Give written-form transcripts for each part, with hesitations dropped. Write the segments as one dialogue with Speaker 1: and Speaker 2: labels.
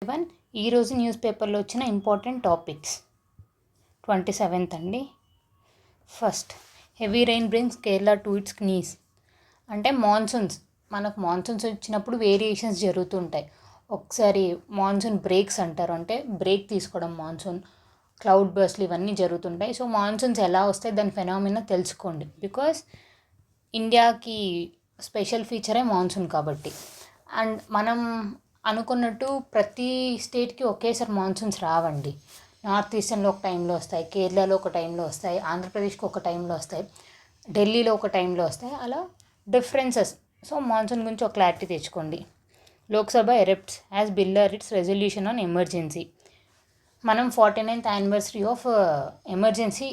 Speaker 1: Everyone. ఈరోజు news పేపర్లో వచ్చిన ఇంపార్టెంట్ టాపిక్స్ 27th అండి. First, heavy rain brings Kerala to its knees. అంటే మనకు మాన్సూన్స్ వచ్చినప్పుడు వేరియేషన్స్ జరుగుతుంటాయి. ఒకసారి మాన్సూన్ బ్రేక్స్ అంటారు, అంటే బ్రేక్ తీసుకోవడం, మాన్సూన్ క్లౌడ్ బర్స్ట్లు ఇవన్నీ జరుగుతుంటాయి. సో మాన్సూన్స్ ఎలా వస్తాయి దాని ఫెనామినా తెలుసుకోండి, బికాస్ ఇండియాకి స్పెషల్ ఫీచరే మాన్సూన్ కాబట్టి. అండ్ మనం అనుకున్నట్టు ప్రతి స్టేట్కి ఒకేసారి మాన్సూన్స్ రావండి. నార్త్ ఈస్టర్న్లో ఒక టైంలో వస్తాయి, కేరళలో ఒక టైంలో వస్తాయి, ఆంధ్రప్రదేశ్కి ఒక టైంలో వస్తాయి, ఢిల్లీలో ఒక టైంలో వస్తాయి, అలా డిఫరెన్సెస్. సో మాన్సూన్ గురించి ఒక క్లారిటీ తెచ్చుకోండి. Lok Sabha erupts as Birla its resolution on emergency. మనం 49th anniversary of emergency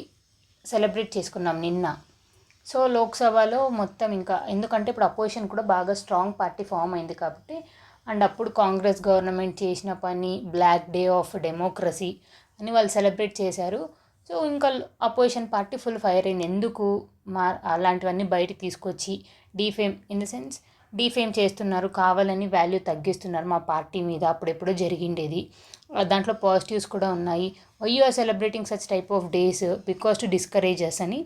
Speaker 1: celebrate చేసుకున్నాం నిన్న. సో లోక్సభలో మొత్తం ఇంకా ఎందుకంటే ఇప్పుడు అపోజిషన్ కూడా బాగా స్ట్రాంగ్ పార్టీ ఫామ్ అయింది కాబట్టి, అండ్ అప్పుడు కాంగ్రెస్ గవర్నమెంట్ చేసిన పని బ్లాక్ డే ఆఫ్ డెమోక్రసీ అని వాళ్ళు సెలబ్రేట్ చేశారు. సో ఇంకా అపోజిషన్ పార్టీ ఫుల్ ఫైర్ అయింది. ఎందుకు అలాంటివన్నీ బయటకు తీసుకొచ్చి డీఫేమ్ చేస్తున్నారు, కావాలని వాల్యూ తగ్గిస్తున్నారు మా పార్టీ మీద, అప్పుడెప్పుడో జరిగిండేది. దాంట్లో పాజిటివ్స్ కూడా ఉన్నాయి. Why you are celebrating such type of days because to discourage us అని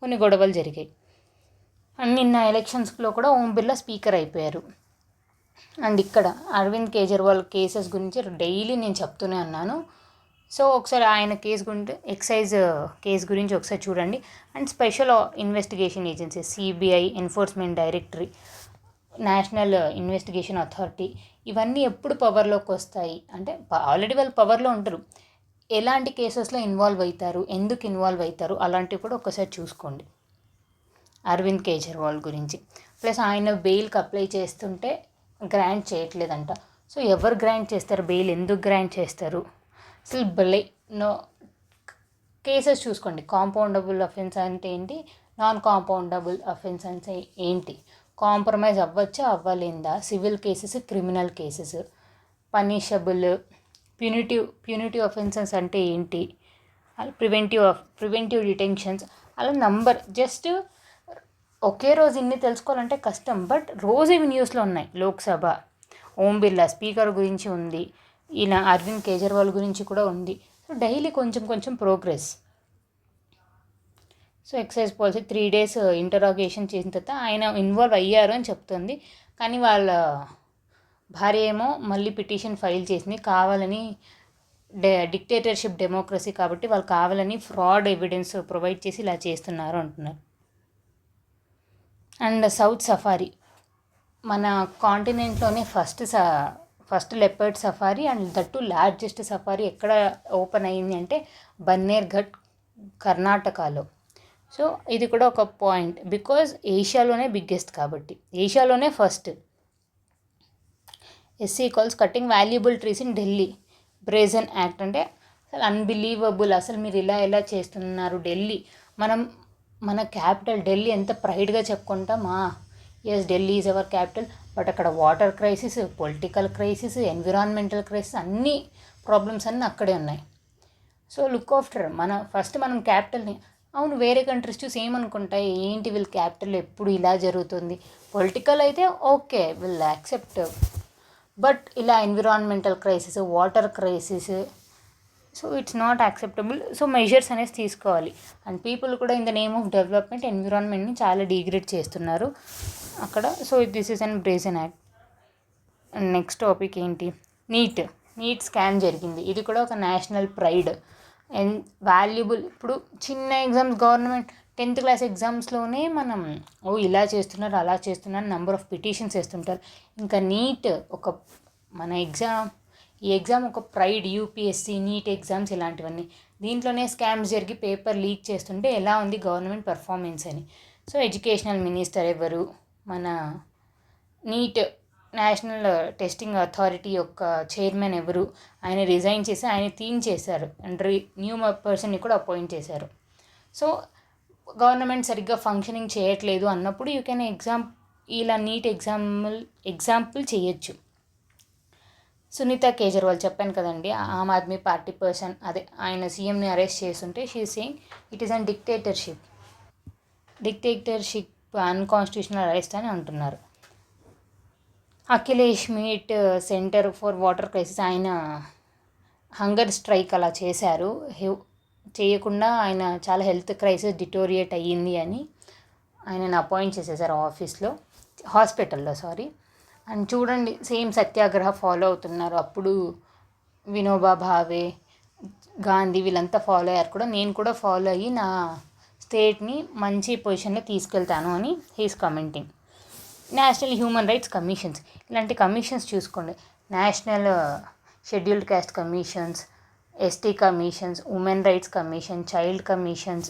Speaker 1: కొన్ని గొడవలు జరిగాయి. అండ్ నిన్న ఎలక్షన్స్లో కూడా ఓం బిర్లా స్పీకర్ అయిపోయారు. అండ్ ఇక్కడ అరవింద్ కేజ్రీవాల్ కేసెస్ గురించి డైలీ నేను చెప్తూనే ఉన్నాను. సో ఒకసారి ఆయన ఎక్సైజ్ కేసు గురించి ఒకసారి చూడండి. And special investigation agency CBI, enforcement directory, national investigation authority ఇవన్నీ ఎప్పుడు పవర్లోకి వస్తాయి అంటే ఆల్రెడీ వాళ్ళు పవర్లో ఉంటారు, ఎలాంటి కేసెస్లో ఇన్వాల్వ్ అవుతారు, ఎందుకు ఇన్వాల్వ్ అవుతారు, అలాంటివి కూడా ఒకసారి చూసుకోండి అరవింద్ కేజ్రీవాల్ గురించి. ప్లస్ ఆయన బెయిల్కి అప్లై చేస్తుంటే గ్రాంట్ చేయట్లేదంట. సో ఎవరు గ్రాంట్ చేస్తారు బెయిల్, ఎందుకు గ్రాంట్ చేస్తారు, అసలు కేసెస్ చూసుకోండి. కాంపౌండబుల్ అఫెన్స్ అంటే ఏంటి, నాన్ కాంపౌండబుల్ అఫెన్స్ అంటే ఏంటి, కాంప్రమైజ్ అవ్వచ్చా అవ్వలేదా, civil cases, criminal cases, punishable, punitive offences అంటే ఏంటి, ప్రివెంటివ్ డిటెన్షన్స్, అలా నంబర్. జస్ట్ ఒకే రోజు ఇన్ని తెలుసుకోవాలంటే కష్టం, బట్ రోజు ఇవి న్యూస్లో ఉన్నాయి. లోక్సభ, ఓం బిర్లా స్పీకర్ గురించి ఉంది, ఈయన అరవింద్ కేజ్రీవాల్ గురించి కూడా ఉంది. సో డైలీ కొంచెం progress. So excise policy 3 days interrogation చేసిన తర్వాత ఆయన ఇన్వాల్వ్ అయ్యారు అని చెప్తుంది. కానీ వాళ్ళ భార్య ఏమో మళ్ళీ పిటిషన్ ఫైల్ చేసింది, కావాలని డిక్టేటర్షిప్ డెమోక్రసీ కాబట్టి వాళ్ళు కావాలని ఫ్రాడ్ ఎవిడెన్స్ ప్రొవైడ్ చేసి ఇలా చేస్తున్నారు అంటున్నారు. అండ్ సౌత్ సఫారీ, మన కాంటినెంట్లోనే first leopard safari and that largest safari ఎక్కడ ఓపెన్ అయ్యింది అంటే బన్నేర్ఘట్, కర్ణాటకలో. సో ఇది కూడా ఒక పాయింట్, బికాజ్ ఏషియాలోనే బిగ్గెస్ట్ కాబట్టి, ఏషియాలోనే first. SC calls cutting valuable trees in Delhi, brazen act. అంటే అసలు అన్బిలీవబుల్, అసలు మీరు ఎలా చేస్తున్నారు. మన క్యాపిటల్ ఢిల్లీ ఎంత ప్రైడ్గా చెప్పుకుంటామా, yes Delhi is our capital, but అక్కడ water crisis, political crisis, environmental crisis, అన్ని ప్రాబ్లమ్స్ అన్నీ అక్కడే ఉన్నాయి. సో లుక్ ఆఫ్టర్ మనం క్యాపిటల్ని, అవును వేరే కంట్రీస్ చూసి ఏమనుకుంటాయి, ఏంటి వీళ్ళ క్యాపిటల్ ఎప్పుడు ఇలా జరుగుతుంది, పొలిటికల్ అయితే ఓకే విల్ యాక్సెప్ట్, బట్ ఇలా environmental crisis, water crisis, so it's not acceptable. So measures అనేసి తీసుకోవాలి. అండ్ పీపుల్ కూడా in the name of development ఎన్విరాన్మెంట్ని చాలా డిగ్రేడ్ చేస్తున్నారు అక్కడ. So this is an brazen act. And next topic ఏంటి, NEET scam జరిగింది. ఇది కూడా ఒక నేషనల్ ప్రైడ్ అండ్ వాల్యుబుల్. ఇప్పుడు చిన్న ఎగ్జామ్స్, గవర్నమెంట్ 10th class ఎగ్జామ్స్లోనే మనం ఇలా చేస్తున్నారు అలా చేస్తున్నారు నెంబర్ ఆఫ్ పిటిషన్స్ వేస్తుంటారు. ఇంకా నీట్ ఈ ఎగ్జామ్ ఒక ప్రైడ్, యూపీఎస్సీ, నీట్ ఎగ్జామ్స్ ఇలాంటివన్నీ. దీంట్లోనే స్కామ్స్ జరిగి పేపర్ లీక్ చేస్తుంటే ఎలా ఉంది గవర్నమెంట్ పర్ఫార్మెన్స్ అని. సో ఎడ్యుకేషనల్ మినిస్టర్ ఎవరు, మన నీట్ నేషనల్ టెస్టింగ్ అథారిటీ యొక్క చైర్మన్ ఎవరు, ఆయన రిజైన్ చేసి ఆయన చేశారు అండ్ న్యూ పర్సన్ని కూడా అపాయింట్ చేశారు. సో గవర్నమెంట్ సరిగ్గా ఫంక్షనింగ్ చేయట్లేదు అన్నప్పుడు యూ కెన్ ఇలా నీట్ ఎగ్జాంపుల్ చేయొచ్చు. సునీత కేజ్రీవాల్ చెప్పాను కదండి, ఆమ్ ఆద్మీ పార్టీ పర్సన్, ఆయన సీఎంని అరెస్ట్ చేస్తుంటే she saying it is an dictatorship unconstitutional arrest అని అంటున్నారు. Akhilesh meet centre for water crisis ఆయన హంగర్ స్ట్రైక్ అలా చేశారు. చేయకుండా ఆయన చాలా హెల్త్ క్రైసిస్ డిటోరియేట్ అయ్యింది అని ఆయనను అపాయింట్ చేసేసారు ఆఫీస్లో, హాస్పిటల్లో సారీ. అండ్ చూడండి సేమ్ సత్యాగ్రహ ఫాలో అవుతున్నారు. అప్పుడు వినోబా భావే, గాంధీ వీళ్ళంతా ఫాలో అయ్యారు కూడా. నేను కూడా ఫాలో అయ్యి నా స్టేట్ని మంచి పొజిషన్లో తీసుకెళ్తాను అని he's commenting. National human rights commissions, ఇలాంటి కమిషన్స్ చూసుకోండి. National scheduled caste commissions, ST commissions, women rights commission, child commissions,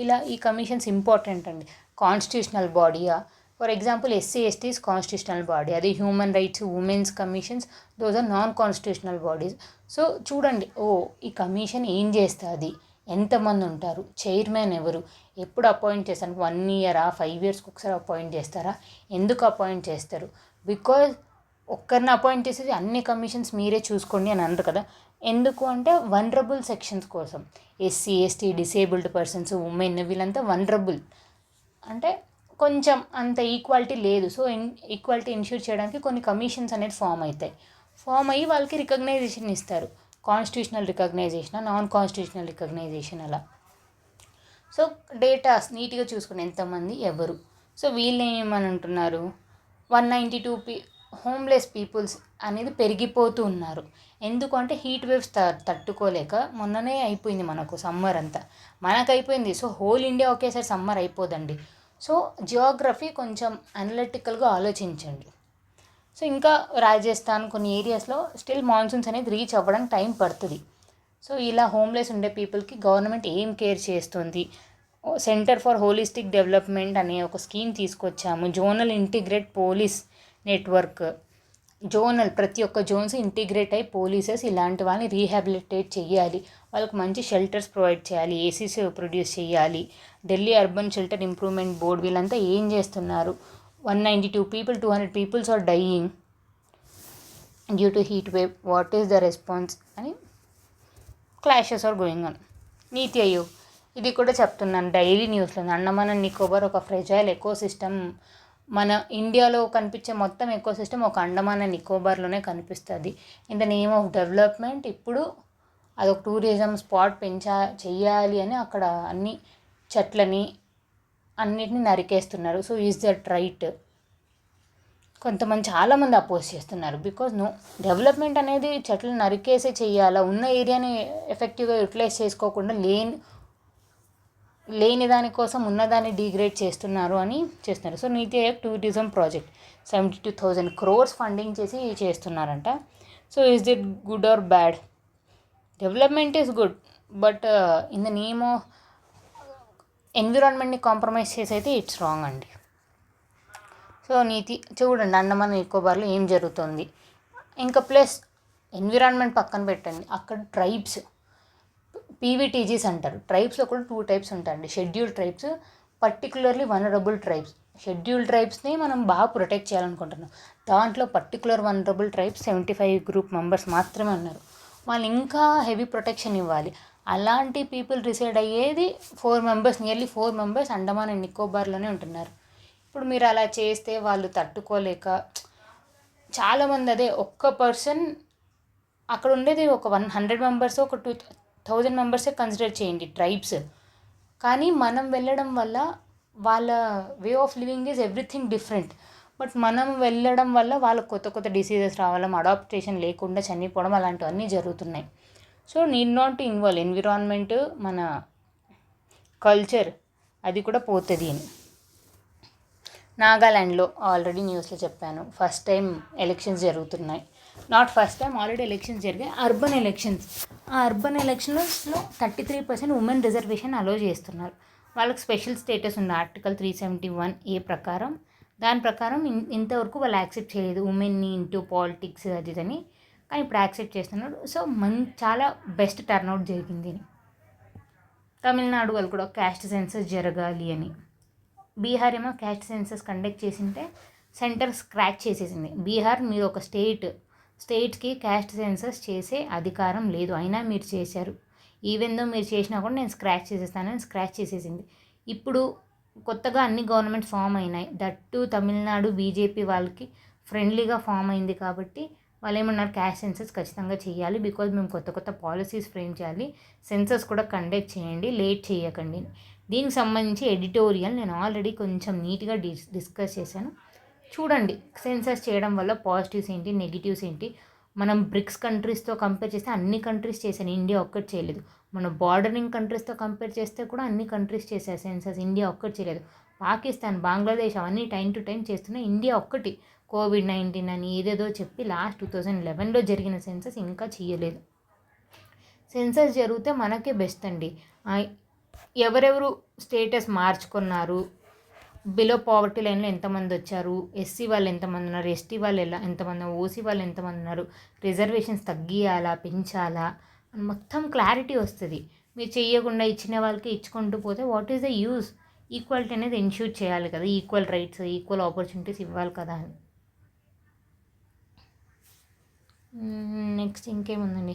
Speaker 1: ఇలా ఈ కమిషన్స్ ఇంపార్టెంట్ అండి. కాన్స్టిట్యూషనల్ బాడీయా, for example SC STs constitutional body, అది human rights women's commissions those are non constitutional bodies. So చూడండి, ఈ commission ఏం చేస్తుంది, ఎంతమంది ఉంటారు, చైర్మన్ ఎవరు, ఎప్పుడు అపాయింట్ చేస్తారు, 1 year 5 yearsకి ఒకసారి అపాయింట్ చేస్తారా, ఎందుకు అపాయింట్ చేస్తారు? బికాజ్ ఒక్కరిని అపాయింట్ చేసేది అన్ని కమిషన్స్ మీరే చూసుకోండి అని అనరు కదా. ఎందుకు అంటే వనరబుల్ సెక్షన్స్ కోసం, SC ST disabled persons women వీళ్ళంతా వనరబుల్, అంటే కొంచెం అంత ఈక్వాలిటీ లేదు. సో ఈక్వాలిటీ ఇన్ష్యూర్ చేయడానికి కొన్ని కమిషన్స్ అనేది ఫామ్ అయ్యి వాళ్ళకి రికగ్నైజేషన్ ఇస్తారు. Constitutional recognition, non constitutional recognition అలా. సో డేటాస్ నీట్గా చూసుకుని ఎంతమంది ఎవరు. సో వీళ్ళు ఏమని అంటున్నారు, 192 హోమ్లెస్ పీపుల్స్ అనేది పెరిగిపోతూ ఉన్నారు. ఎందుకంటే హీట్ వేవ్స్ తట్టుకోలేక, మొన్ననే అయిపోయింది మనకు సమ్మర్ అంతా, మనకు అయిపోయింది. సో హోల్ ఇండియా ఒకేసారి సమ్మర్ అయిపోదండి. సో జియోగ్రఫీ కొంచెం అనలిటికల్గా ఆలోచించండి. సో ఇంకా రాజస్థాన్ కొన్ని ఏరియాస్లో స్టిల్ మాన్సూన్స్ అనేది రీచ్ అవ్వడానికి టైం పడుతుంది. సో ఇలా హోమ్లెస్ ఉండే పీపుల్కి గవర్నమెంట్ ఏం కేర్ చేస్తుంది, సెంటర్ ఫర్ హోలిస్టిక్ డెవలప్మెంట్ అనే ఒక స్కీమ్ తీసుకొచ్చాము. Zonal integrate police network, zonal ప్రతి ఒక్క జోన్స్ ఇంటిగ్రేట్ అయ్యి పోలీసెస్ ఇలాంటి వాళ్ళని రీహాబిలిటేట్ చేయాలి, వాళ్ళకి మంచి షెల్టర్స్ ప్రొవైడ్ చేయాలి, ఏసీసీ ప్రొడ్యూస్ చేయాలి. Delhi urban shelter improvement board వీళ్ళంతా ఏం చేస్తున్నారు, 192 people, 200 people are dying due to heat wave, what is the response అని clashes are going on. Niti Aayog ఇది కూడా చెప్తున్నాను డైలీ న్యూస్లో. అండమాన్ అండ్ నికోబార్ ఒక ఫ్రెజైల్ ఎకోసిస్టమ్, మన ఇండియాలో కనిపించే మొత్తం ఎకోసిస్టమ్ ఒక అండమాన్ అండ్ నికోబార్లోనే కనిపిస్తుంది. In the name of development ఇప్పుడు అదొక టూరిజం స్పాట్ చెయ్యాలి అని అక్కడ అన్ని చెట్లని అన్నిటిని నరికేస్తున్నారు. So is that right? కొంతమంది చాలామంది అపోజ్ చేస్తున్నారు. బికాజ్ నో, డెవలప్మెంట్ అనేది చెట్లు నరికేసే చెయ్యాలా, ఉన్న ఏరియాని ఎఫెక్టివ్గా యూటిలైజ్ చేసుకోకుండా లేని దానికోసం ఉన్నదాన్ని డిగ్రేడ్ చేస్తున్నారు అని చేస్తున్నారు. So NITI Aayog tourism project 72,000 crores funding చేసి చేస్తున్నారంట. So is it good or bad? Development is good, but in the name of ఎన్విరాన్మెంట్ని కాంప్రమైజ్ చేసి అయితే ఇట్స్ రాంగ్ అండి. సో నీతి చూడండి, అండమాన్ నికోబార్లో ఏం జరుగుతుంది. ఇంకా ప్లస్ ఎన్విరాన్మెంట్ పక్కన పెట్టండి, అక్కడ ట్రైబ్స్, పీవీటీజీస్ అంటారు. ట్రైబ్స్లో కూడా 2 types ఉంటాయండి. Scheduled tribes, particularly vulnerable tribes. Scheduled ట్రైబ్స్ని మనం బాగా ప్రొటెక్ట్ చేయాలనుకుంటున్నాం. దాంట్లో particular vulnerable tribes 75 group members మాత్రమే ఉన్నారు. వాళ్ళు ఇంకా హెవీ ప్రొటెక్షన్ ఇవ్వాలి. అలాంటి పీపుల్ రిసైడ్ అయ్యేది 4 members, nearly 4 members Andaman and నికోబార్లోనే ఉంటున్నారు. ఇప్పుడు మీరు అలా చేస్తే వాళ్ళు తట్టుకోలేక చాలామంది, అదే ఒక్క పర్సన్ అక్కడ ఉండేది ఒక 100 members, ఒక 2,000 members కన్సిడర్ చేయండి ట్రైబ్స్. కానీ మనం వెళ్ళడం వల్ల వాళ్ళ way of living is everything different. But మనం వెళ్ళడం వల్ల వాళ్ళకు కొత్త కొత్త డిసీజెస్ రావడం, అడాప్టేషన్ లేకుండా చనిపోవడం అలాంటివన్నీ జరుగుతున్నాయి. So need not involve. Environment, మన కల్చర్ అది కూడా పోతుంది అని. నాగాల్యాండ్లో ఆల్రెడీ న్యూస్లో చెప్పాను, ఫస్ట్ టైం ఎలక్షన్స్ జరుగుతున్నాయి. Not first time, already elections జరిగాయి, అర్బన్ ఎలక్షన్స్. ఆ అర్బన్ ఎలక్షన్స్లో 33% ఉమెన్ రిజర్వేషన్ అలో చేస్తున్నారు. వాళ్ళకి స్పెషల్ స్టేటస్ ఉంది ఆర్టికల్ 371A ప్రకారం. దాని ప్రకారం ఇంతవరకు వాళ్ళు యాక్సెప్ట్ చేయలేదు ఉమెన్ని ఇంటూ పాలిటిక్స్ అది అని, కానీ ఇప్పుడు యాక్సెప్ట్ చేస్తున్నారు. సో చాలా బెస్ట్ టర్న్అవుట్ జరిగింది. తమిళనాడు వాళ్ళు కూడా క్యాస్ట్ సెన్సస్ జరగాలి అని. బీహార్ ఏమో క్యాస్ట్ సెన్సస్ కండక్ట్ చేసింటే సెంటర్ స్క్రాచ్ చేసేసింది. బీహార్ మీరు ఒక స్టేట్కి క్యాస్ట్ సెన్సస్ చేసే అధికారం లేదు, అయినా మీరు చేశారు. ఈవెన్ దో మీరు చేసినా కూడా నేను స్క్రాచ్ చేసేస్తానని స్క్రాచ్ చేసేసింది. ఇప్పుడు కొత్తగా అన్ని గవర్నమెంట్ ఫామ్ అయినాయి. దట్టు తమిళనాడు బీజేపీ వాళ్ళకి ఫ్రెండ్లీగా ఫామ్ అయింది కాబట్టి వాళ్ళు ఏమన్నారు, క్యాష్ సెన్సస్ ఖచ్చితంగా చేయాలి, బికాజ్ మేము కొత్త కొత్త పాలసీస్ ఫ్రేమ్ చేయాలి, సెన్సస్ కూడా కండక్ట్ చేయండి, లేట్ చేయకండి. దీనికి సంబంధించి ఎడిటోరియల్ నేను ఆల్రెడీ కొంచెం నీట్గా డిస్కస్ చేశాను, చూడండి. సెన్సస్ చేయడం వల్ల పాజిటివ్స్ ఏంటి, నెగిటివ్స్ ఏంటి. మనం బ్రిక్స్ కంట్రీస్తో కంపేర్ చేస్తే అన్ని కంట్రీస్ చేశాను, ఇండియా ఒక్కటి చేయలేదు. మన బార్డరింగ్ కంట్రీస్తో కంపేర్ చేస్తే కూడా అన్ని కంట్రీస్ చేశారు సెన్సస్, ఇండియా ఒక్కటి చేయలేదు. పాకిస్తాన్, బంగ్లాదేశ్ అవన్నీ టైం టు టైం చేస్తున్నాయి, ఇండియా ఒక్కటి COVID-19 అని ఏదేదో చెప్పి లాస్ట్ 2011లో జరిగిన సెన్సస్ ఇంకా చేయలేదు. సెన్సస్ జరిగితే మనకే బెస్ట్ అండి. ఎవరెవరు స్టేటస్ మార్చుకున్నారు, బిలో పావర్టీ లైన్లో ఎంతమంది వచ్చారు, ఎస్సీ వాళ్ళు ఎంతమంది ఉన్నారు, ఎస్టీ వాళ్ళు ఎంతమంది, ఓసీ వాళ్ళు ఎంతమంది ఉన్నారు, రిజర్వేషన్స్ తగ్గియాలా పెంచాలా అని మొత్తం క్లారిటీ వస్తుంది. మీరు చెయ్యకుండా ఇచ్చిన వాళ్ళకి ఇచ్చుకుంటూ పోతే what is the use? Equality అనేది ఎన్ష్యూర్ చేయాలి కదా, ఈక్వల్ రైట్స్, ఈక్వల్ ఆపర్చునిటీస్ ఇవ్వాలి కదా అని. నెక్స్ట్ ఇంకేముందండి,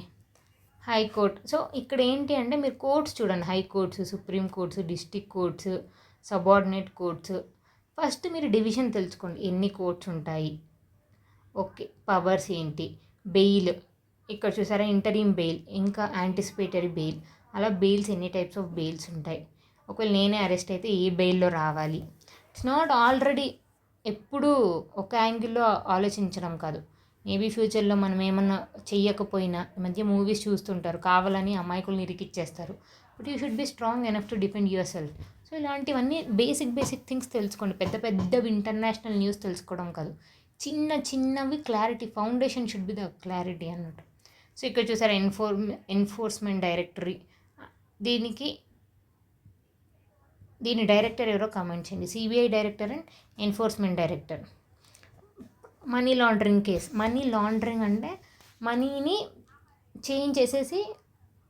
Speaker 1: హైకోర్ట్. సో ఇక్కడ ఏంటి అంటే మీరు కోర్ట్స్ చూడండి, high courts, supreme courts, district courts, subordinate courts. First మీరు డివిజన్ తెలుసుకోండి, ఎన్ని కోర్ట్స్ ఉంటాయి, ఓకే, పవర్స్ ఏంటి, బెయిల్. ఇక్కడ చూసారా, ఇంటరీమ్ బెయిల్, ఇంకా యాంటిసిపేటరీ బెయిల్, అలా బెయిల్స్ ఎన్ని టైప్స్ ఆఫ్ బెయిల్స్ ఉంటాయి. ఒకవేళ నేనే అరెస్ట్ అయితే ఏ బెయిల్లో రావాలి. ఇట్స్ నాట్ ఆల్రెడీ ఎప్పుడూ ఒక యాంగిల్లో ఆలోచించడం కాదు. మేబీ ఫ్యూచర్లో మనం ఏమన్నా చెయ్యకపోయినా, ఈ మధ్య మూవీస్ చూస్తుంటారు, కావాలని అమాయకుల్ని ఇరికిచ్చేస్తారు. But you should be strong enough to defend your yourself ఇలాంటివన్నీ బేసిక్ థింగ్స్ తెలుసుకోండి. పెద్ద పెద్దవి ఇంటర్నేషనల్ న్యూస్ తెలుసుకోవడం కాదు, చిన్న చిన్నవి clarity, foundation should be the clarity అన్నట్టు. సో ఇక్కడ చూసారా, ఎన్ఫోర్స్మెంట్ డైరెక్టరీ, దీని డైరెక్టర్ ఎవరో కామెంట్ చేయండి. CBI director and enforcement director. Money laundering case. Money laundering అంటే మనీని చేంజ్ చేసేసి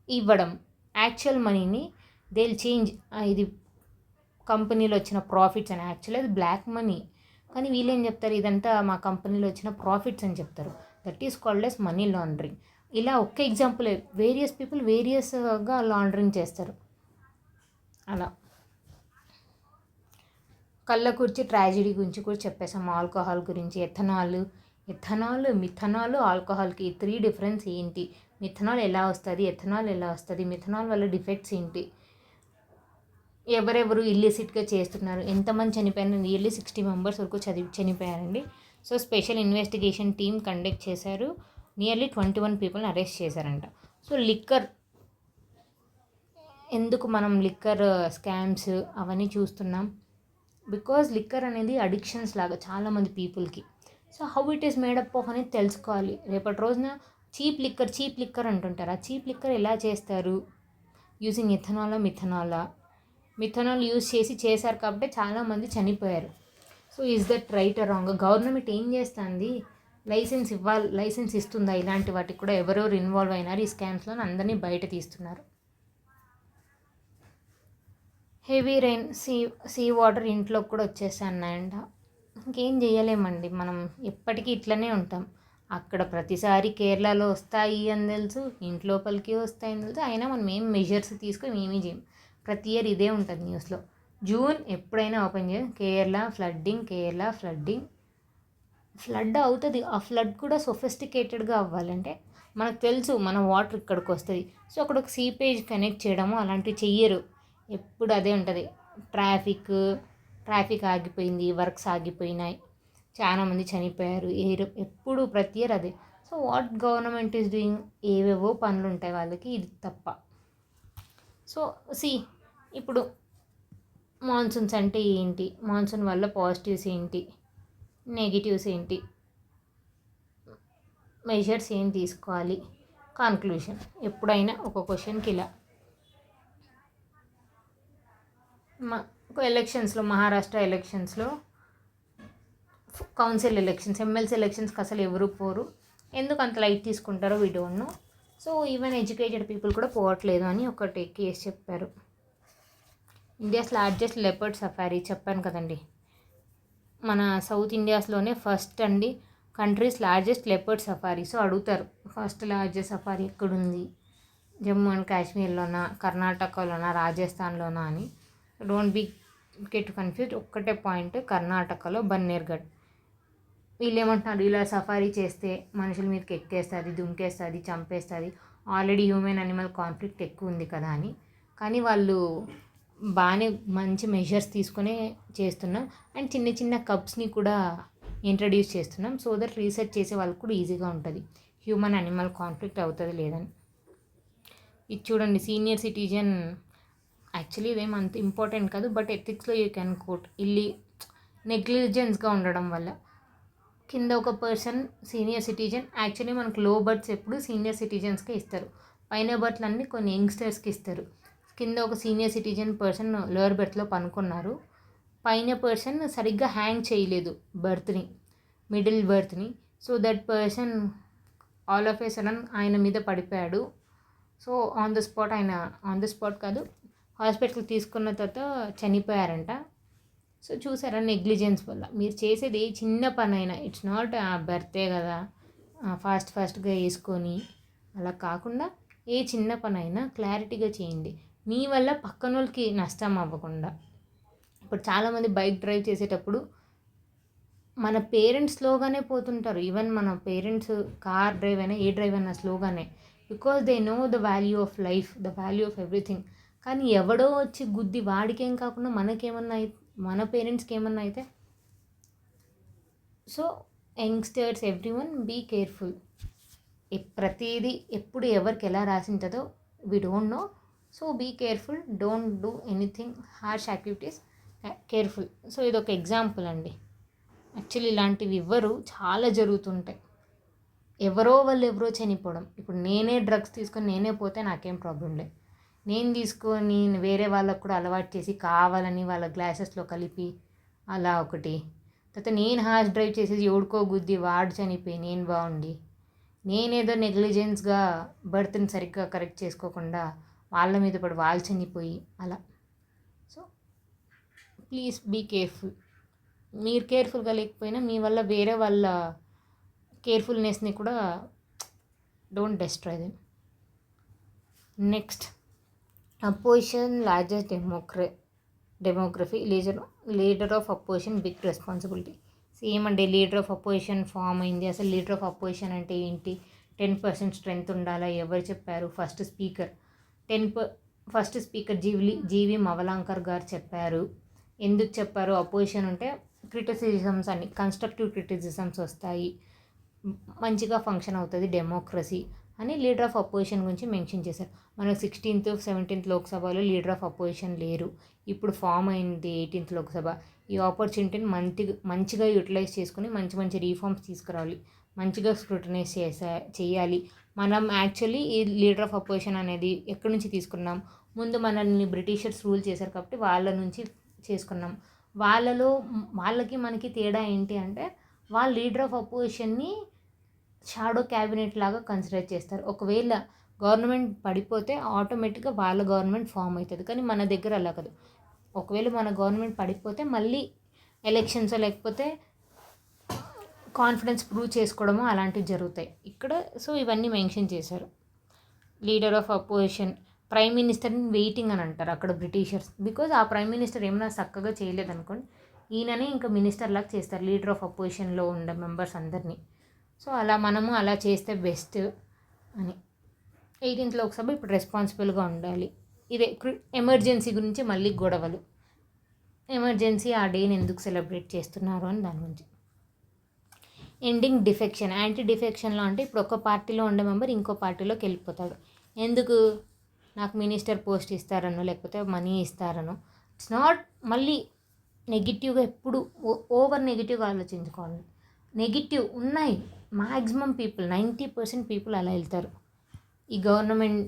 Speaker 1: ఇవ్వడం, యాక్చువల్ మనీని దే విల్ చేంజ్, ఇది కంపెనీలో వచ్చిన ప్రాఫిట్స్ అని. యాక్చువల్లీ అది బ్లాక్ మనీ, కానీ వీళ్ళేం చెప్తారు, ఇదంతా మా కంపెనీలో వచ్చిన ప్రాఫిట్స్ అని చెప్తారు. That is called as money laundering. ఇలా ఒక్క ఎగ్జాంపుల్, వేరియస్ పీపుల్ వేరియస్గా లాండరింగ్ చేస్తారు. అలా కళ్ళకుర్చి ట్రాజడీ గురించి కూడా చెప్పేసాం, ఆల్కహాల్ గురించి. మిథనాల్, ఆల్కహాల్కి 3 డిఫరెన్స్ ఏంటి, మిథనాల్ ఎలా వస్తుంది, ఎథనాల్ ఎలా వస్తుంది, మిథనాల్ వల్ల డిఫెక్ట్స్ ఏంటి, ఎవరెవరు ఇల్లిసిట్గా చేస్తున్నారు, ఎంతమంది చనిపోయారు, నియర్లీ 60 మెంబర్స్ వరకు చనిపోయారండి. So special investigation team conduct చేశారు, నియర్లీ 21 పీపుల్ని అరెస్ట్ చేశారంట. సో లిక్కర్, ఎందుకు మనం లిక్కర్ స్కామ్స్ అవన్నీ చూస్తున్నాం, బికాజ్ లిక్కర్ అనేది అడిక్షన్స్ లాగా చాలామంది పీపుల్కి. So how it is made up of అనేది తెలుసుకోవాలి. రేపటి రోజున చీప్ లిక్కర్ అంటుంటారు. ఆ చీప్ లిక్కర్ ఎలా చేస్తారు, యూజింగ్ మిథనాల్ యూజ్ చేశారు కాబట్టి చాలామంది చనిపోయారు. So is that right are wrong? Government ఏం చేస్తుంది, లైసెన్స్ ఇస్తుందా? ఇలాంటి వాటికి కూడా ఎవరెవరు ఇన్వాల్వ్ అయినారు ఈ స్కామ్స్లో అందరినీ బయట తీస్తున్నారు. హెవీ రెయిన్, సీ వాటర్ ఇంట్లోకి కూడా వచ్చేసాయంట. ఇంకేం చేయలేమండి, మనం ఎప్పటికీ ఇట్లనే ఉంటాం. అక్కడ ప్రతిసారి కేరళలో వస్తాయి అని తెలుసు, ఇంట్లోపలికి వస్తాయని తెలుసు, అయినా మనం ఏం మెజర్స్ తీసుకొని ఏమీ చేయం. ప్రతి ఇయర్ ఇదే ఉంటుంది న్యూస్లో. జూన్ ఎప్పుడైనా ఓపెన్ చేయం, కేరళ ఫ్లడ్ అవుతుంది. ఆ ఫ్లడ్ కూడా సొఫిస్టికేటెడ్గా అవ్వాలంటే మనకు తెలుసు మన వాటర్ ఇక్కడికి వస్తుంది. సో అక్కడ ఒక సీపేజ్ కనెక్ట్ చేయడము అలాంటివి చెయ్యరు. ఎప్పుడు అదే ఉంటుంది, ట్రాఫిక్ ఆగిపోయింది, వర్క్స్ ఆగిపోయినాయి, చాలామంది చనిపోయారు, ఎప్పుడు ప్రతి ఇయర్ అదే. So what government is doing, ఏవేవో పనులు ఉంటాయి వాళ్ళకి, ఇది తప్ప. సో ఇప్పుడు మాన్సూన్స్ అంటే ఏంటి, మాన్సూన్ వల్ల పాజిటివ్స్ ఏంటి, నెగిటివ్స్ ఏంటి, మెజర్స్ ఏం తీసుకోవాలి, కన్క్లూషన్. ఎప్పుడైనా ఒక క్వశ్చన్కి ఇలా ఎలక్షన్స్లో, మహారాష్ట్ర ఎలక్షన్స్లో, కౌన్సిల్ ఎలక్షన్స్, ఎమ్మెల్సీ ఎలక్షన్స్కి అసలు ఎవరు పోరు, ఎందుకు అంత లైట్ తీసుకుంటారో we don't know. So even educated people కూడా పోవట్లేదు అని ఒకటి కేసు చెప్పారు. ఇండియాస్ లార్జెస్ట్ లెపర్డ్ సఫారీ చెప్పాను కదండి, మన సౌత్ ఇండియాస్లోనే ఫస్ట్ అండి, countries largest leopard safari. So అడుగుతారు, ఫస్ట్ లార్జెస్ట్ సఫారీ ఎక్కడుంది, జమ్మూ అండ్ కాశ్మీర్లోనా, కర్ణాటకలోనా, రాజస్థాన్లోనా అని. డోంట్ బి గెట్ కన్ఫ్యూజ్, ఒక్కటే పాయింట్, కర్ణాటకలో బన్నేర్ఘడ్. వీళ్ళు ఏమంటున్నారు, ఇలా సఫారీ చేస్తే మనుషుల మీదకి ఎక్కేస్తుంది, దుంకేస్తుంది, చంపేస్తుంది, ఆల్రెడీ హ్యూమన్ అనిమల్ కాన్ఫ్లిక్ట్ ఎక్కువ ఉంది కదా అని. కానీ వాళ్ళు బాగానే మంచి మెజర్స్ తీసుకునే చేస్తున్నాం. అండ్ చిన్న చిన్న కప్స్ని కూడా ఇంట్రడ్యూస్ చేస్తున్నాం, సో దట్ రీసెర్చ్ చేసే వాళ్ళకి కూడా ఈజీగా ఉంటుంది హ్యూమన్ అనిమల్ కాన్ఫ్లిక్ట్ అవుతుంది లేదని. ఇది చూడండి, సీనియర్ సిటిజన్, యాక్చువల్లీ ఇదేం అంత ఇంపార్టెంట్ కాదు, బట్ ఎథిక్స్లో యూ కెన్ కోట్. ఇల్లి నెగ్లిజెన్స్గా ఉండడం వల్ల కింద ఒక పర్సన్ సీనియర్ సిటిజన్, యాక్చువల్లీ మనకు లో బర్త్స్ ఎప్పుడు సీనియర్ సిటిజన్స్కే ఇస్తారు, పైన బర్త్లు అన్నీ కొన్ని యంగ్స్టర్స్కి ఇస్తారు. కింద ఒక సీనియర్ సిటిజన్ పర్సన్ లోయర్ బెర్త్లో పనుకున్నారు, పైన పర్సన్ సరిగ్గా హ్యాంగ్ చేయలేదు బర్త్ని, మిడిల్ బర్త్ని. So that person all of a sudden ఆయన మీద పడిపోయాడు. సో ఆన్ ద స్పాట్ కాదు, హాస్పిటల్కి తీసుకున్న తర్వాత చనిపోయారంట. సో చూసారా, నెగ్లిజెన్స్ వల్ల. మీరు చేసేది చిన్న పని అయినా, ఇట్స్ నాట్ బర్త్డే కదా ఫాస్ట్గా వేసుకొని అలా కాకుండా, ఏ చిన్న పని అయినా క్లారిటీగా చేయండి, మీ వల్ల పక్కన వాళ్ళకి నష్టం అవ్వకుండా. ఇప్పుడు చాలామంది బైక్ డ్రైవ్ చేసేటప్పుడు మన పేరెంట్స్ స్లోగానే పోతుంటారు, ఈవెన్ మన పేరెంట్స్ కార్ డ్రైవ్ అయినా ఏ డ్రైవ్ అయినా స్లోగానే, because they know the value of life, the value of everything. కానీ ఎవడో వచ్చి గుద్ది వాడికేం కాకుండా మనకేమన్నా మన పేరెంట్స్కి ఏమన్నా అయితే. So youngsters everyone be careful. ప్రతిదీ ఎప్పుడు ఎవరికి ఎలా రాసింటుందో we don't know. So be careful, don't do anything harsh activities, careful. So ఇది ఒక ఎగ్జాంపుల్ అండి. యాక్చువల్లీ ఇలాంటివి ఇవ్వరు, చాలా జరుగుతుంటాయి. ఎవరో చనిపోవడం. ఇప్పుడు నేనే డ్రగ్స్ తీసుకొని నేనే పోతే నాకేం ప్రాబ్లం లేదు, నేను తీసుకొని వేరే వాళ్ళకు కూడా అలవాటు చేసి కావాలని వాళ్ళ గ్లాసెస్లో కలిపి అలా ఒకటి. తర్వాత నేను హార్ష్ డ్రైవ్ చేసేసి ఎవడుకో గుద్ది వాడు చనిపోయి నేను బాగుండి, నేనేదో నెగ్లిజెన్స్గా బర్త్ని సరిగ్గా కరెక్ట్ చేసుకోకుండా వాళ్ళ మీద పడి వాళ్ళు చనిపోయి అలా. So please be careful. మీరు కేర్ఫుల్గా లేకపోయినా మీ వల్ల వేరే వాళ్ళ కేర్ఫుల్నెస్ని కూడా don't destroy them. Next, opposition largest demography, leader of opposition big responsibility. Same అండి, లీడర్ ఆఫ్ అపోజిషన్ ఫామ్ అయింది. అసలు లీడర్ ఆఫ్ అపోజిషన్ అంటే ఏంటి? 10% స్ట్రెంగ్త్ ఉండాలా? ఎవరు చెప్పారు? ఫస్ట్ స్పీకర్ జీవి మవలాంకర్ గారు చెప్పారు. ఎందుకు చెప్పారు? అపోజిషన్ ఉంటే క్రిటిసిజమ్స్ అన్ని కన్స్ట్రక్టివ్ క్రిటిసిజమ్స్ వస్తాయి, మంచిగా ఫంక్షన్ అవుతుంది డెమోక్రసీ అని లీడర్ ఆఫ్ అపోజిషన్ గురించి మెన్షన్ చేశారు. మనకు 16th 17th లోక్సభలో లీడర్ ఆఫ్ అపోజిషన్ లేరు, ఇప్పుడు ఫామ్ అయింది 18th లోక్సభ. ఈ ఆపర్చునిటీని మంచిగా యూటిలైజ్ చేసుకుని మంచి రీఫార్మ్స్ తీసుకురావాలి, మంచిగా స్క్రూటనైజ్ చేయాలి. మనం యాక్చువల్లీ ఈ లీడర్ ఆఫ్ అపోజిషన్ అనేది ఎక్కడి నుంచి తీసుకున్నాం? ముందు మనల్ని బ్రిటిషర్స్ రూల్ చేశారు కాబట్టి వాళ్ళ నుంచి చేసుకున్నాం. వాళ్ళకి మనకి తేడా ఏంటి అంటే, వాళ్ళు లీడర్ ఆఫ్ అపోజిషన్ని షాడో క్యాబినెట్ లాగా కన్సిడర్ చేస్తారు. ఒకవేళ గవర్నమెంట్ పడిపోతే ఆటోమేటిక్గా వాళ్ళ గవర్నమెంట్ ఫామ్ అవుతుంది. కానీ మన దగ్గర అలా కాదు. ఒకవేళ మన గవర్నమెంట్ పడిపోతే మళ్ళీ ఎలక్షన్స్ లేకపోతే కాన్ఫిడెన్స్ ప్రూవ్ చేసుకోవడము అలాంటివి జరుగుతాయి ఇక్కడ. సో ఇవన్నీ మెన్షన్ చేశారు. లీడర్ ఆఫ్ అపోజిషన్, ప్రైమ్ మినిస్టర్ని వెయిటింగ్ అని అంటారు అక్కడ బ్రిటిషర్స్, బికాజ్ ఆ ప్రైమ్ మినిస్టర్ ఏమైనా చక్కగా చేయలేదనుకోండి, ఈయననే ఇంకా మినిస్టర్ లాగా చేస్తారు లీడర్ ఆఫ్ అపోజిషన్లో ఉండే మెంబర్స్ అందరినీ. సో మనము అలా చేస్తే బెస్ట్ అని. 18th లోక్సభ ఇప్పుడు రెస్పాన్సిబుల్గా ఉండాలి. ఇదే ఎమర్జెన్సీ గురించి మళ్ళీ గొడవలు. ఎమర్జెన్సీ ఆ డేని ఎందుకు సెలబ్రేట్ చేస్తున్నారు అని దాని గురించి. Ending defection. యాంటీ డిఫెక్షన్లో అంటే ఇప్పుడు ఒక పార్టీలో ఉండే మెంబర్ ఇంకో పార్టీలోకి వెళ్ళిపోతాడు. ఎందుకు? నాకు మినిస్టర్ పోస్ట్ ఇస్తారనో లేకపోతే మనీ ఇస్తారనో. ఇట్స్ నాట్ మళ్ళీ నెగిటివ్గా ఎప్పుడు ఓవర్ నెగిటివ్గా ఆలోచించుకోవాలి. నెగిటివ్ ఉన్నాయి, మ్యాక్సిమం పీపుల్ 90% పీపుల్ అలా వెళ్తారు. ఈ గవర్నమెంట్,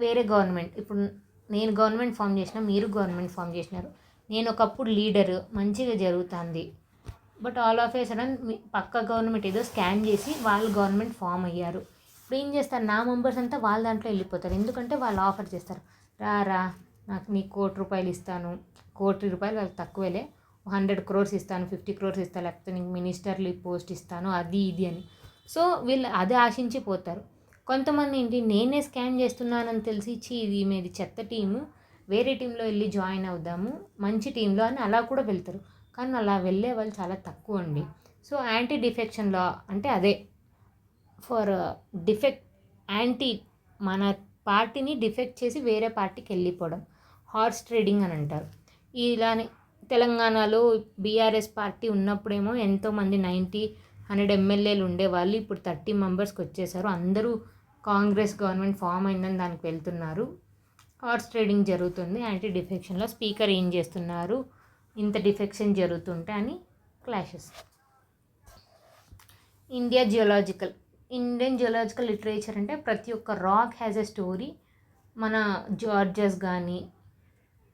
Speaker 1: వేరే గవర్నమెంట్, ఇప్పుడు నేను గవర్నమెంట్ ఫామ్ చేసిన, మీరు గవర్నమెంట్ ఫామ్ చేసినారు, నేను ఒకప్పుడు లీడరు, మంచిగా జరుగుతుంది, but all of a sudden పక్క గవర్నమెంట్ ఏదో స్కామ్ చేసి వాళ్ళు గవర్నమెంట్ ఫామ్ అయ్యారు. ఇప్పుడు ఏం చేస్తారు? నా మెంబర్స్ అంతా వాళ్ళ దాంట్లో వెళ్ళిపోతారు. ఎందుకంటే వాళ్ళు ఆఫర్ చేస్తారు, రా నాకు నీకు ₹1,00,00,000 ఇస్తాను, ₹1,00,00,000 వాళ్ళకి తక్కువేలే, 100 crores ఇస్తాను, 50 crores ఇస్తాను, లేకపోతే నీకు మినిస్టర్లీ పోస్ట్ ఇస్తాను, అది ఇది అని. సో వీళ్ళు అది ఆశించి పోతారు. కొంతమంది ఏంటి, నేనే స్కామ్ చేస్తున్నానని తెలిసి ఇది మీది చెత్త టీము, వేరే టీంలో వెళ్ళి జాయిన్ అవుదాము మంచి టీంలో అని అలా కూడా వెళ్తారు. కానీ అలా వెళ్ళే వాళ్ళు చాలా తక్కువ అండి. సో యాంటీ డిఫెక్షన్ లా అంటే అదే ఫర్ డిఫెక్ట్ యాంటీ మన పార్టీని డిఫెక్ట్ చేసి వేరే పార్టీకి వెళ్ళిపోవడం హార్స్ ట్రేడింగ్ అని అంటారు. ఇలానే తెలంగాణలో బీఆర్ఎస్ పార్టీ ఉన్నప్పుడేమో ఎంతోమంది 100 ఎమ్మెల్యేలు ఉండేవాళ్ళు, ఇప్పుడు 30 మెంబర్స్కి వచ్చేసారు. అందరూ కాంగ్రెస్ గవర్నమెంట్ ఫామ్ అయిందని దానికి వెళ్తున్నారు. హార్స్ ట్రేడింగ్ జరుగుతుంది. యాంటీ డిఫెక్షన్లో స్పీకర్ ఏం చేస్తున్నారు, ఇంత డిఫెక్షన్ జరుగుతుంటే అని క్లాషెస్. ఇండియన్ జియోలాజికల్ లిటరేచర్ అంటే ప్రతి ఒక్క రాక్ హ్యాజ్ ఎ స్టోరీ. మన జార్జెస్ కానీ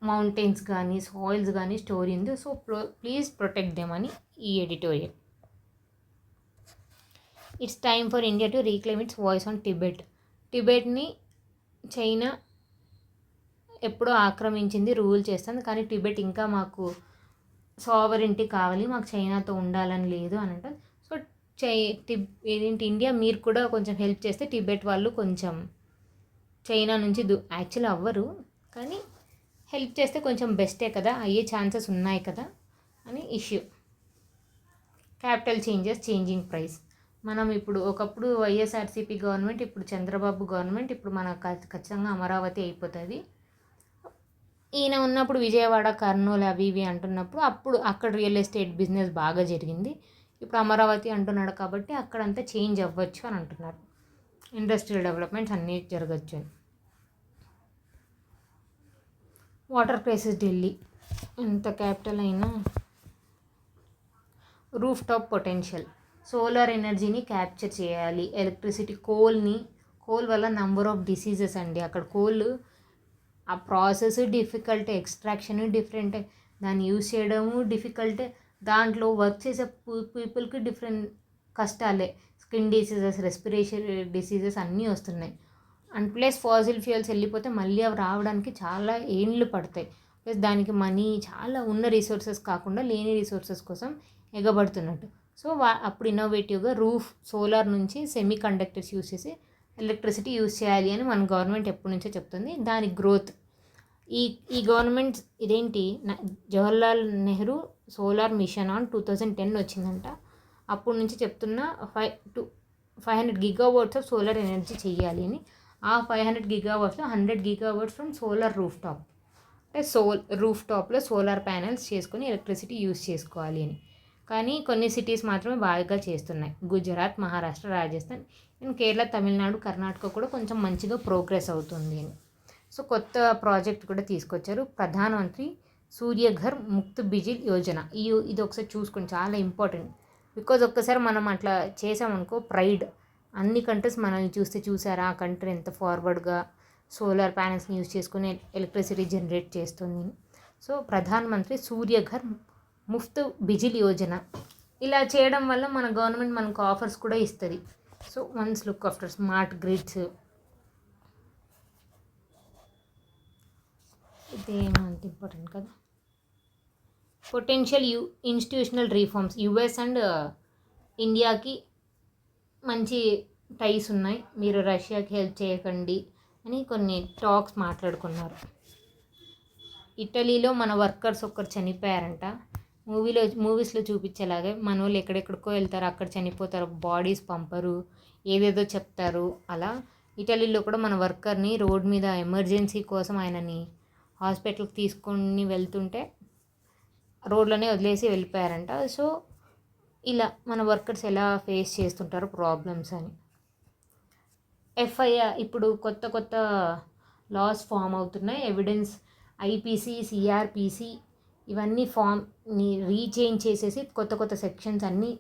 Speaker 1: మౌంటైన్స్ కానీ సాయిల్స్ కానీ స్టోరీ ఉంది. సో ప్లీజ్ ప్రొటెక్ట్ దెమ్ అని ఈ editorial. It's time for India to reclaim its voice on టిబెట్ని చైనా ఎప్పుడో ఆక్రమించింది, రూల్ చేస్తుంది. కానీ టిబెట్ ఇంకా మాకు సావరెంటీ కావాలి, మాకు చైనాతో ఉండాలని లేదు అని అంటారు. సో ఏంటి ఇండియా మీరు కూడా కొంచెం హెల్ప్ చేస్తే టిబెట్ వాళ్ళు కొంచెం చైనా నుంచి యాక్చువల్ అవ్వరు, కానీ హెల్ప్ చేస్తే కొంచెం బెస్టే కదా, అయ్యే ఛాన్సెస్ ఉన్నాయి కదా అని ఇష్యూ. Capital changing price. మనం ఇప్పుడు ఒకప్పుడు వైఎస్ఆర్సీపీ గవర్నమెంట్, ఇప్పుడు చంద్రబాబు గవర్నమెంట్, ఇప్పుడు మన ఖచ్చితంగా అమరావతి అయిపోతుంది. ఈయన ఉన్నప్పుడు విజయవాడ, కర్నూలు అవి ఇవి అంటున్నప్పుడు అప్పుడు అక్కడ రియల్ ఎస్టేట్ బిజినెస్ బాగా జరిగింది. ఇప్పుడు అమరావతి అంటున్నాడు కాబట్టి అక్కడంతా చేంజ్ అవ్వచ్చు అని అంటున్నారు. ఇండస్ట్రియల్ డెవలప్మెంట్స్ అన్నీ జరగచ్చు అని. వాటర్ క్రైసిస్ ఢిల్లీ ఎంత క్యాపిటల్ అయినా. Roof top potential. సోలార్ ఎనర్జీని క్యాప్చర్ చేయాలి. ఎలక్ట్రిసిటీ కోల్ వల్ల నంబర్ ఆఫ్ డిసీజెస్ అండి. అక్కడ కోల్ ఆ ప్రాసెస్ డిఫికల్ట్, ఎక్స్ట్రాక్షన్ డిఫరెంట్, దాన్ని యూజ్ చేయడము డిఫికల్ట్, దాంట్లో వర్క్ చేసే పీపుల్కి డిఫరెంట్ కష్టాలే. స్కిన్ డిసీజెస్, రెస్పిరేషన్ డిసీజెస్ అన్నీ వస్తున్నాయి. అండ్ ప్లస్ ఫాసిల్ ఫ్యూయల్స్ వెళ్ళిపోతే మళ్ళీ అవి రావడానికి చాలా ఏండ్లు పడతాయి. ప్లస్ దానికి మనీ చాలా ఉన్న రిసోర్సెస్ కాకుండా లేని రిసోర్సెస్ కోసం ఎగబడుతున్నట్టు. సో అప్పుడు ఇన్నోవేటివ్గా సోలార్ నుంచి సెమీ కండక్టర్స్ యూజ్ చేసి ఎలక్ట్రిసిటీ యూజ్ చేయాలి అని మన గవర్నమెంట్ ఎప్పటి నుంచో చెప్తుంది. దాని గ్రోత్ ఈ గవర్నమెంట్ ఇదేంటి Jawaharlal Nehru solar machine on 2010 వచ్చిందంట. అప్పటి నుంచి చెప్తున్న 500 GW ఆఫ్ సోలార్ ఎనర్జీ చెయ్యాలి అని. ఆ 500 GW 100 GW from solar roof top, అంటే రూఫ్ టాప్లో సోలార్ ప్యానెల్స్ చేసుకొని ఎలక్ట్రిసిటీ యూజ్ చేసుకోవాలి అని. కానీ కొన్ని సిటీస్ మాత్రమే బాగా చేస్తున్నాయి. గుజరాత్, మహారాష్ట్ర, రాజస్థాన్ అండ్ కేరళ, తమిళనాడు, కర్ణాటక కూడా కొంచెం మంచిగా ప్రోగ్రెస్ అవుతుంది అని. సో కొత్త ప్రాజెక్ట్ కూడా తీసుకొచ్చారు. ప్రధానమంత్రి సూర్యఘర్ ముక్త్ బిజిల్ యోజన. ఇది ఒకసారి చూసుకోండి, చాలా ఇంపార్టెంట్. బికాజ్ ఒక్కసారి మనం అట్లా చేసామనుకో ప్రైడ్, అన్ని కంట్రీస్ మనల్ని చూసారా ఆ కంట్రీ ఎంత ఫార్వర్డ్గా సోలార్ ప్యానెల్స్ని యూజ్ చేసుకుని ఎలక్ట్రిసిటీ జనరేట్ చేస్తుంది. సో ప్రధానమంత్రి సూర్యఘర్ ముఫ్త్ బిజిల్ యోజన ఇలా చేయడం వల్ల మన గవర్నమెంట్ మనకు ఆఫర్స్ కూడా ఇస్తుంది. So once look after smart grids. ఇదేమంత ఇంపార్టెంట్ కదా. Potential institutional reforms. US and ఇండియాకి మంచి టైస్ ఉన్నాయి, మీరు రష్యాకి హెల్ప్ చేయకండి అని కొన్ని టాక్స్ మాట్లాడుకున్నారు. ఇటలీలో మన వర్కర్స్ ఒక్కరు చనిపోయారంట. మూవీస్లో చూపించేలాగే మన వాళ్ళు ఎక్కడెక్కడికో వెళ్తారు, అక్కడ చనిపోతారు, బాడీస్ పంపరు, ఏదేదో చెప్తారు. అలా ఇటలీలో కూడా మన వర్కర్ని రోడ్ మీద ఎమర్జెన్సీ కోసం ఆయనని హాస్పిటల్కి తీసుకొని వెళ్తుంటే రోడ్లోనే వదిలేసి వెళ్ళిపోయారంట. సో ఇలా మన వర్కర్స్ ఎలా ఫేస్ చేస్తుంటారో ప్రాబ్లమ్స్ అని. ఎఫ్ఐఆర్ ఇప్పుడు కొత్త లాస్ ఫామ్ అవుతున్నాయి. ఎవిడెన్స్ ఐపీసీ, సిఆర్పిసి ఇవన్నీ ఫామ్ని రీచేంజ్ చేసేసి కొత్త సెక్షన్స్ అన్నీ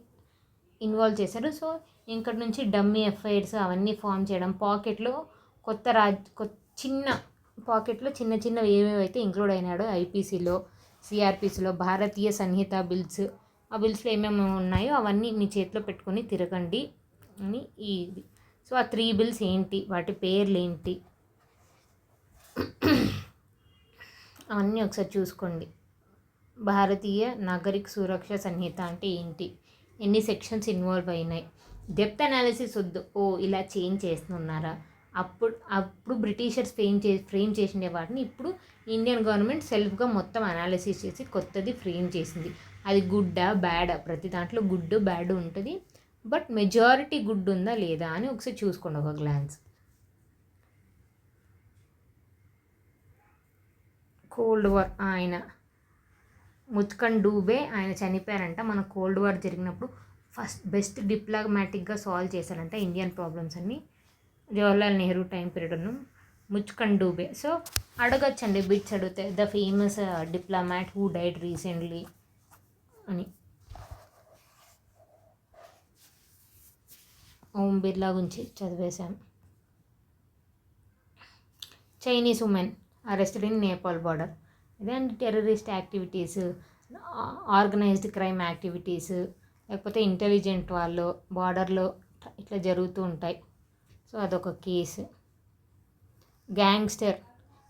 Speaker 1: ఇన్వాల్వ్ చేశారు. సో ఇంకటి నుంచి డమ్మీ ఎఫ్ఐఆర్స్ అవన్నీ ఫామ్ చేయడం, పాకెట్లో చిన్న పాకెట్లో చిన్నవి ఏమేమైతే ఇంక్లూడ్ అయినాడో ఐపీసీలో, సిఆర్పిసిలో, భారతీయ సంహిత బిల్స్, ఆ బిల్స్లో ఏమేమి ఉన్నాయో అవన్నీ మీ చేతిలో పెట్టుకొని తిరగండి అని ఇది. సో ఆ 3 బిల్స్ ఏంటి, వాటి పేర్లు ఏంటి అవన్నీ ఒకసారి చూసుకోండి. భారతీయ నాగరిక సురక్ష సంహిత అంటే ఏంటి, ఎన్ని సెక్షన్స్ ఇన్వాల్వ్ అయినాయి, డెప్త్ అనాలిసిస్ వద్దు. ఇలా చేంజ్ చేస్తున్నారా, అప్పుడు బ్రిటిషర్స్ ఫ్రేమ్ చేసిండే వాటిని ఇప్పుడు ఇండియన్ గవర్నమెంట్ సెల్ఫ్గా మొత్తం అనాలిసిస్ చేసి కొత్తది ఫ్రేమ్ చేసింది. అది గుడ్డా బ్యాడా, ప్రతి దాంట్లో గుడ్ బ్యాడ్ ఉంటుంది. బట్ మెజారిటీ గుడ్ ఉందా లేదా అని ఒకసారి చూసుకోండి ఒక గ్లాన్స్. కోల్డ్ వార్ ఆయన ముత్కన్ డూబే ఆయన చనిపోయారంట. మన కోల్డ్ వార్ జరిగినప్పుడు బెస్ట్ డిప్లొమాటిక్గా సాల్వ్ చేశారంట ఇండియన్ ప్రాబ్లమ్స్ అన్నీ. జవహర్లాల్ నెహ్రూ టైం పీరియడ్ను ముచ్కన్ డూబే. సో అడగచ్చండి, బిట్స్ అడిగితే the famous diplomat who died recently అని. ఓం బిర్లా గురించి చదివేశాం. Chinese woman arrested in Nepal border. ఇదే అండి terrorist activities, organised crime activities, లేకపోతే ఇంటెలిజెంట్ వాళ్ళు బార్డర్లో ఇట్లా జరుగుతూ ఉంటాయి. సో అదొక కేసు. గ్యాంగ్స్టర్,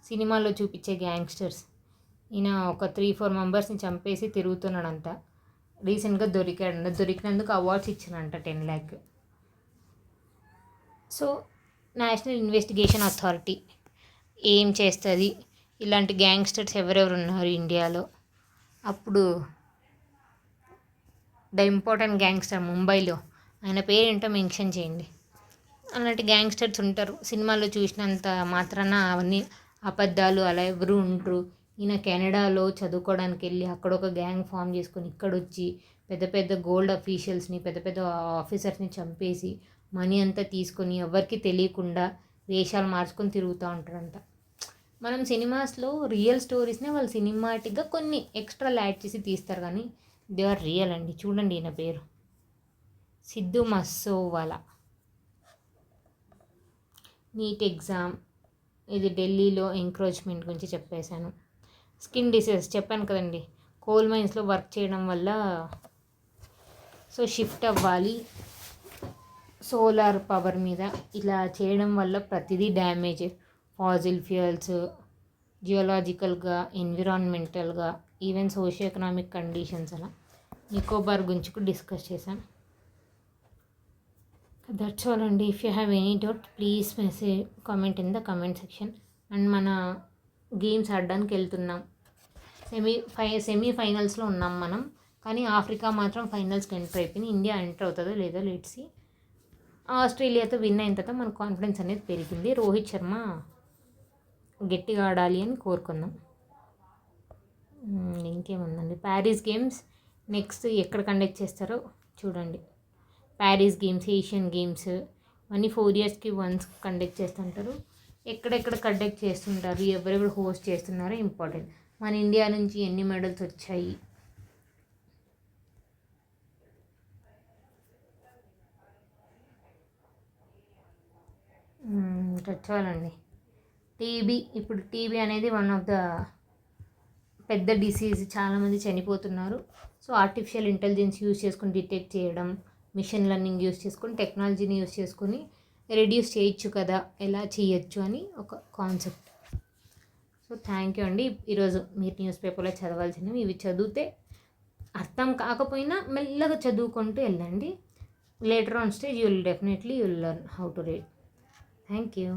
Speaker 1: సినిమాల్లో చూపించే గ్యాంగ్స్టర్స్, ఈయన ఒక 3-4 మెంబర్స్ని చంపేసి తిరుగుతున్నాడంట. రీసెంట్గా దొరికినందుకు అవార్డ్స్ ఇచ్చానంట 10 lakh. So national investigation authority ఏం చేస్తుంది, ఇలాంటి గ్యాంగ్స్టర్స్ ఎవరెవరు ఉన్నారు ఇండియాలో. అప్పుడు ద ఇంపార్టెంట్ గ్యాంగ్స్టర్ ముంబైలో ఆయన పేరేంటో మెన్షన్ చేయండి. అలాంటి గ్యాంగ్స్టర్స్ ఉంటారు. సినిమాల్లో చూసినంత మాత్రాన అవన్నీ అబద్ధాలు అలా ఎవరు ఉండరు. ఈయన కెనడాలో చదువుకోవడానికి వెళ్ళి అక్కడ ఒక గ్యాంగ్ ఫామ్ చేసుకొని ఇక్కడ వచ్చి పెద్ద పెద్ద గోల్డ్ అఫీషియల్స్ని, పెద్ద పెద్ద ఆఫీసర్స్ని చంపేసి మనీ అంతా తీసుకొని ఎవరికి తెలియకుండా వేషాలు మార్చుకొని తిరుగుతూ ఉంటారంట. మనం సినిమాస్లో రియల్ స్టోరీస్నే వాళ్ళు సినిమాటిక్గా కొన్ని ఎక్స్ట్రా యాడ్ చేసి తీస్తారు, కానీ దే ఆర్ రియల్ అండి. చూడండి ఈయన పేరు సిద్ధు మస్సోవాలా. నీట్ ఎగ్జామ్, ఇది ఢిల్లీలో ఎంక్రోచ్మెంట్ గురించి చెప్పేశాను. స్కిన్ డిసీజెస్ చెప్పాను కదండి, కోల్ మైన్స్లో వర్క్ చేయడం వల్ల సో షిఫ్ట్ అవ్వాలి సోలార్ పవర్ మీద. ఇలా చేయడం వల్ల ప్రతిదీ డ్యామేజ్, ఫాజిల్ ఫ్యూయల్స్, జియోలాజికల్గా, ఎన్విరాన్మెంటల్గా, ఈవెన్ సోషియో ఎకనామిక్ కండిషన్స్. అలా నికోబార్ గురించి కూడా డిస్కస్ చేశాం. దట్స్ ఆల్ అండి. If you have any doubt please message comment in the comment section. And మన గేమ్స్ ఆడడానికి వెళ్తున్నాం. సెమీఫైనల్స్లో ఉన్నాం మనం, కానీ ఆఫ్రికా మాత్రం ఫైనల్స్కి ఎంటర్ అయిపోయింది. ఇండియా ఎంటర్ అవుతుందో లేదో లెట్స్ సీ. ఆస్ట్రేలియాతో విన్ అయిన తర్వాత మన కాన్ఫిడెన్స్ అనేది పెరిగింది. రోహిత్ శర్మ గట్టిగా ఆడాలి అని కోరుకుందాం. ఇంకేముందండి, ప్యారిస్ గేమ్స్ నెక్స్ట్ ఎక్కడ కండక్ట్ చేస్తారో చూడండి. ప్యారిస్ గేమ్స్, ఏషియన్ గేమ్స్ అన్నీ 4 yearsకి వన్స్ కండక్ట్ చేస్తుంటారు. ఎక్కడెక్కడ కండక్ట్ చేస్తుంటారు, ఎవరెవరు హోస్ట్ చేస్తున్నారో ఇంపార్టెంట్. మన ఇండియా నుంచి ఎన్ని మెడల్స్ వచ్చాయి, చాలండి. ఇప్పుడు టీబీ అనేది వన్ ఆఫ్ ద పెద్ద డిసీజ్, చాలామంది చనిపోతున్నారు. సో ఆర్టిఫిషియల్ ఇంటెలిజెన్స్ యూజ్ చేసుకొని డిటెక్ట్ చేయడం, మిషన్ లెర్నింగ్ యూజ్ చేసుకొని, టెక్నాలజీని యూజ్ చేసుకొని రెడ్యూస్ చేయొచ్చు కదా, ఎలా చేయొచ్చు అని ఒక కాన్సెప్ట్. సో థ్యాంక్ యూ అండి. ఈరోజు మీరు న్యూస్ పేపర్లో చదవాల్సినవి ఇవి చదివితే అర్థం కాకపోయినా మెల్లగా చదువుకుంటూ వెళ్ళండి. Later on stage you will learn how to read. Thank you.